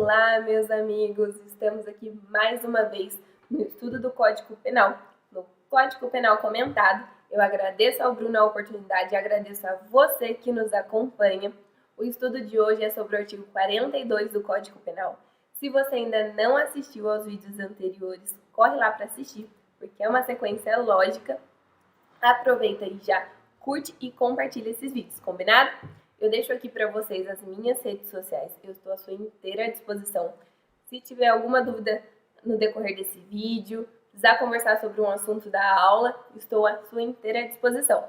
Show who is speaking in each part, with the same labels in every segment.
Speaker 1: Olá, meus amigos! Estamos aqui mais uma vez no estudo do Código Penal, no Código Penal comentado. Eu agradeço ao Bruno a oportunidade e agradeço a você que nos acompanha. O estudo de hoje é sobre o artigo 42 do Código Penal. Se você ainda não assistiu aos vídeos anteriores, corre lá para assistir, porque é uma sequência lógica. Aproveita e já curte e compartilha esses vídeos, combinado? Eu deixo aqui para vocês as minhas redes sociais, eu estou à sua inteira disposição. Se tiver alguma dúvida no decorrer desse vídeo, precisar conversar sobre um assunto da aula, estou à sua inteira disposição.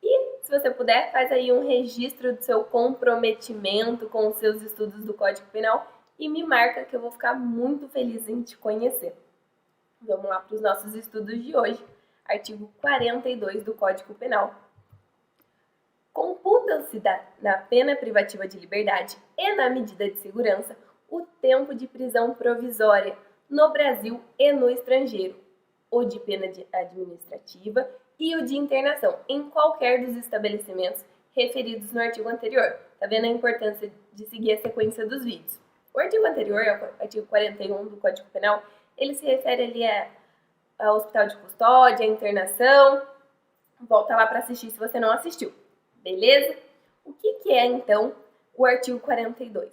Speaker 1: E se você puder, faz aí um registro do seu comprometimento com os seus estudos do Código Penal e me marca que eu vou ficar muito feliz em te conhecer. Vamos lá para os nossos estudos de hoje. Artigo 42 do Código Penal. Computa-se na pena privativa de liberdade e na medida de segurança o tempo de prisão provisória no Brasil e no estrangeiro, o de pena administrativa e o de internação em qualquer dos estabelecimentos referidos no artigo anterior. Tá vendo a importância de seguir a sequência dos vídeos? O artigo anterior, o artigo 41 do Código Penal, ele se refere ali ao hospital de custódia, a internação. Volta lá para assistir se você não assistiu. Beleza? O que é, então, o artigo 42?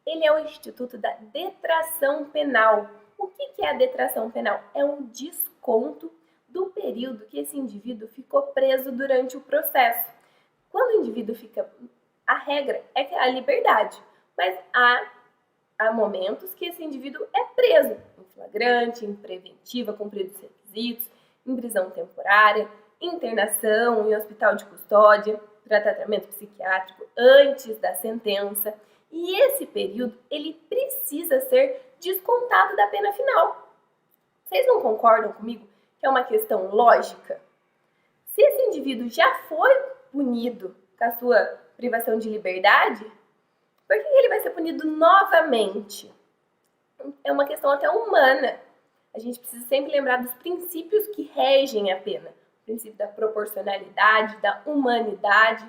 Speaker 1: Ele é o Instituto da Detração Penal. O que é a detração penal? É um desconto do período que esse indivíduo ficou preso durante o processo. Quando o indivíduo fica... A regra é que há liberdade, mas há momentos que esse indivíduo é preso em flagrante, em preventiva, cumpridos os requisitos, em prisão temporária, internação, em hospital de custódia, para tratamento psiquiátrico antes da sentença. E esse período, ele precisa ser descontado da pena final. Vocês não concordam comigo que é uma questão lógica? Se esse indivíduo já foi punido com a sua privação de liberdade, por que ele vai ser punido novamente? É uma questão até humana. A gente precisa sempre lembrar dos princípios que regem a pena. O princípio da proporcionalidade, da humanidade.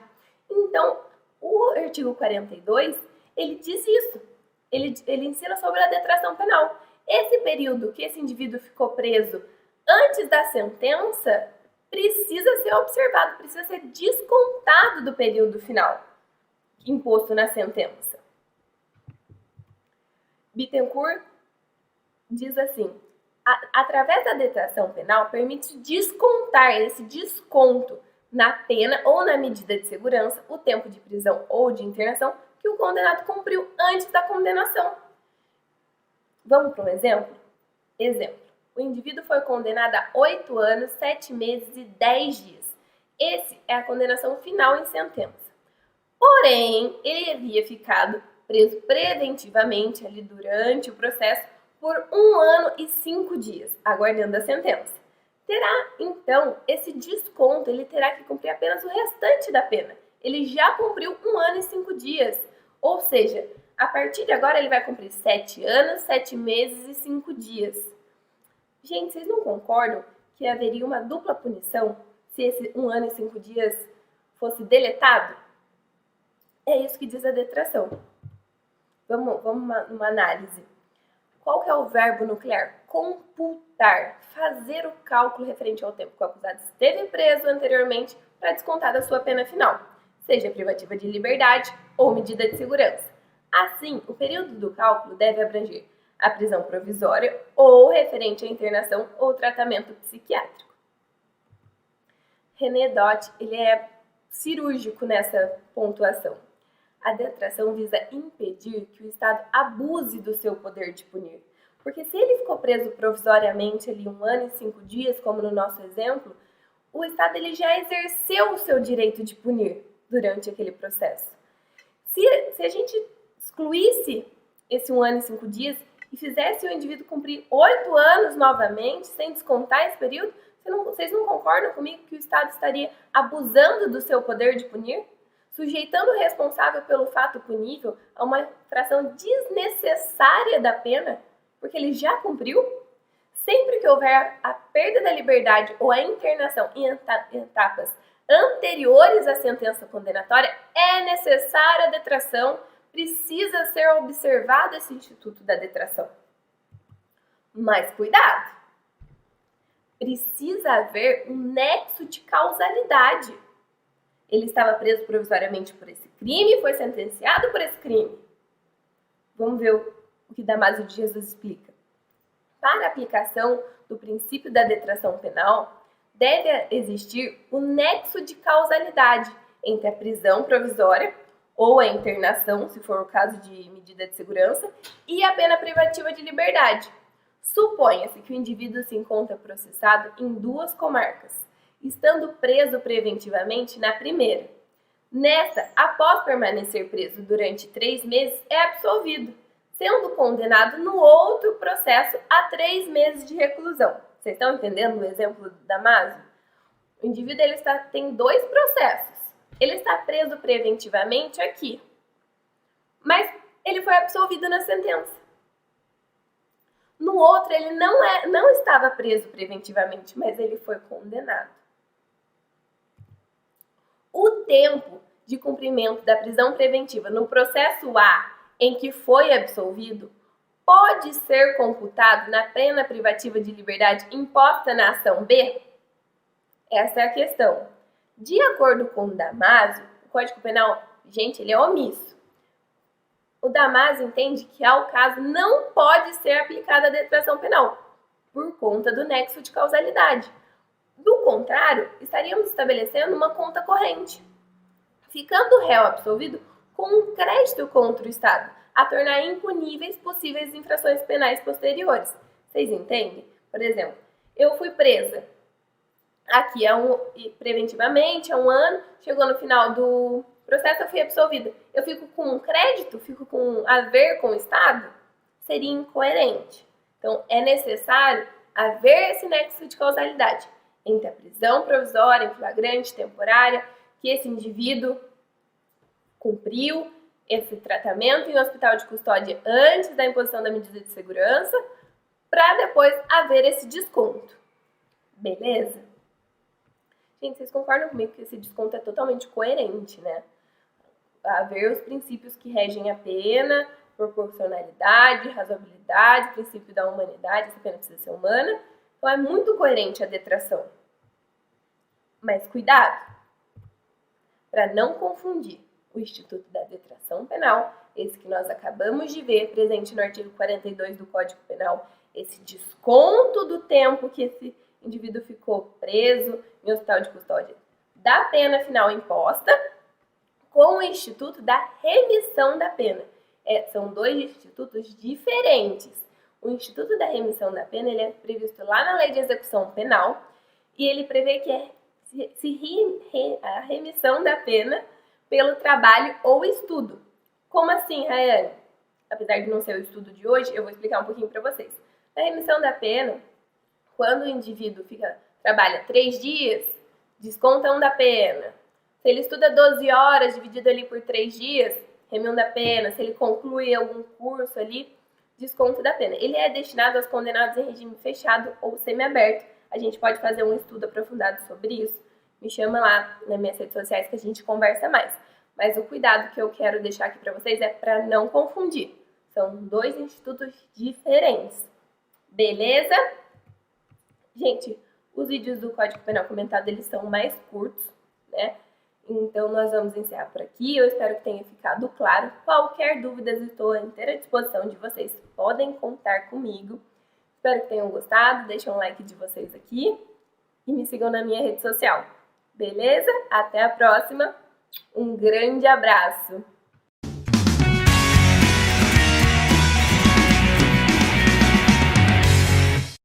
Speaker 1: Então, o artigo 42, ele diz isso. Ele ensina sobre a detração penal. Esse período que esse indivíduo ficou preso antes da sentença precisa ser observado, precisa ser descontado do período final imposto na sentença. Bittencourt diz assim: através da detração penal, permite descontar esse desconto na pena ou na medida de segurança o tempo de prisão ou de internação que o condenado cumpriu antes da condenação. Vamos para um exemplo? Exemplo. O indivíduo foi condenado a 8 anos, 7 meses e 10 dias. Esse é a condenação final em sentença. Porém, ele havia ficado preso preventivamente ali durante o processo por 1 ano e 5 dias, aguardando a sentença. Terá, então, esse desconto, ele terá que cumprir apenas o restante da pena. Ele já cumpriu 1 ano e 5 dias, ou seja, a partir de agora ele vai cumprir 7 anos, 7 meses e 5 dias. Gente, vocês não concordam que haveria uma dupla punição se esse 1 ano e 5 dias fosse deletado? É isso que diz a detração. Vamos numa análise. Qual que é o verbo nuclear? Computar, fazer o cálculo referente ao tempo que o acusado esteve preso anteriormente para descontar da sua pena final, seja privativa de liberdade ou medida de segurança. Assim, o período do cálculo deve abranger a prisão provisória ou referente à internação ou tratamento psiquiátrico. René Dott, ele é cirúrgico nessa pontuação. A detração visa impedir que o Estado abuse do seu poder de punir. Porque se ele ficou preso provisoriamente ali 1 ano e 5 dias, como no nosso exemplo, o Estado ele já exerceu o seu direito de punir durante aquele processo. Se a gente excluísse esse 1 ano e 5 dias e fizesse o indivíduo cumprir 8 anos novamente, sem descontar esse período, vocês não concordam comigo que o Estado estaria abusando do seu poder de punir? Sujeitando o responsável pelo fato punível a uma fração desnecessária da pena, porque ele já cumpriu? Sempre que houver a perda da liberdade ou a internação em etapas anteriores à sentença condenatória, é necessária a detração precisa ser observado esse instituto da detração. Mas cuidado! Precisa haver um nexo de causalidade. Ele estava preso provisoriamente por esse crime e foi sentenciado por esse crime. Vamos ver o que Damásio de Jesus explica. Para a aplicação do princípio da detração penal, deve existir o nexo de causalidade entre a prisão provisória ou a internação, se for o caso de medida de segurança, e a pena privativa de liberdade. Suponha-se que o indivíduo se encontra processado em 2 comarcas, estando preso preventivamente na primeira. Nessa, após permanecer preso durante 3 meses, é absolvido, sendo condenado no outro processo a 3 meses de reclusão. Vocês estão entendendo o exemplo do Damásio? O indivíduo tem 2 processos. Ele está preso preventivamente aqui, mas ele foi absolvido na sentença. No outro, ele não estava preso preventivamente, mas ele foi condenado. O tempo de cumprimento da prisão preventiva no processo A, em que foi absolvido, pode ser computado na pena privativa de liberdade imposta na ação B? Essa é a questão. De acordo com o Damásio, o Código Penal, gente, ele é omisso. O Damásio entende que, ao caso, não pode ser aplicada a detração penal, por conta do nexo de causalidade. Do contrário, estaríamos estabelecendo uma conta corrente, ficando o réu absolvido com um crédito contra o Estado, a tornar impuníveis possíveis infrações penais posteriores. Vocês entendem? Por exemplo, eu fui presa aqui preventivamente há 1 ano, chegou no final do processo, eu fui absolvida. Eu fico com um crédito, fico com um haver com o Estado? Seria incoerente. Então, é necessário haver esse nexo de causalidade entre a prisão provisória, em flagrante, temporária, que esse indivíduo cumpriu esse tratamento em hospital de custódia antes da imposição da medida de segurança, para depois haver esse desconto. Beleza? Gente, vocês concordam comigo que esse desconto é totalmente coerente, né? Haver os princípios que regem a pena, proporcionalidade, razoabilidade, princípio da humanidade, essa pena precisa ser humana. Então, é muito coerente a detração. Mas cuidado, para não confundir o Instituto da Detração Penal, esse que nós acabamos de ver, presente no artigo 42 do Código Penal, esse desconto do tempo que esse indivíduo ficou preso em hospital de custódia da pena final imposta, com o Instituto da Remissão da Pena. São 2 institutos diferentes. O Instituto da Remissão da Pena ele é previsto lá na Lei de Execução Penal e ele prevê que a remissão da pena pelo trabalho ou estudo. Como assim, Rayane? Apesar de não ser o estudo de hoje, eu vou explicar um pouquinho para vocês. A remissão da pena, quando o indivíduo trabalha 3 dias, desconta 1 da pena. Se ele estuda 12 horas, dividido ali por 3 dias, remissão da pena. Se ele conclui algum curso ali, desconto da pena. Ele é destinado aos condenados em regime fechado ou semiaberto. A gente pode fazer um estudo aprofundado sobre isso. Me chama lá nas minhas redes sociais que a gente conversa mais. Mas o cuidado que eu quero deixar aqui para vocês é para não confundir. São 2 institutos diferentes. Beleza? Gente, os vídeos do Código Penal comentado, eles são mais curtos, né? Então, nós vamos encerrar por aqui. Eu espero que tenha ficado claro. Qualquer dúvida, estou à inteira disposição de vocês. Podem contar comigo. Espero que tenham gostado. Deixem um like de vocês aqui. E me sigam na minha rede social. Beleza? Até a próxima. Um grande abraço.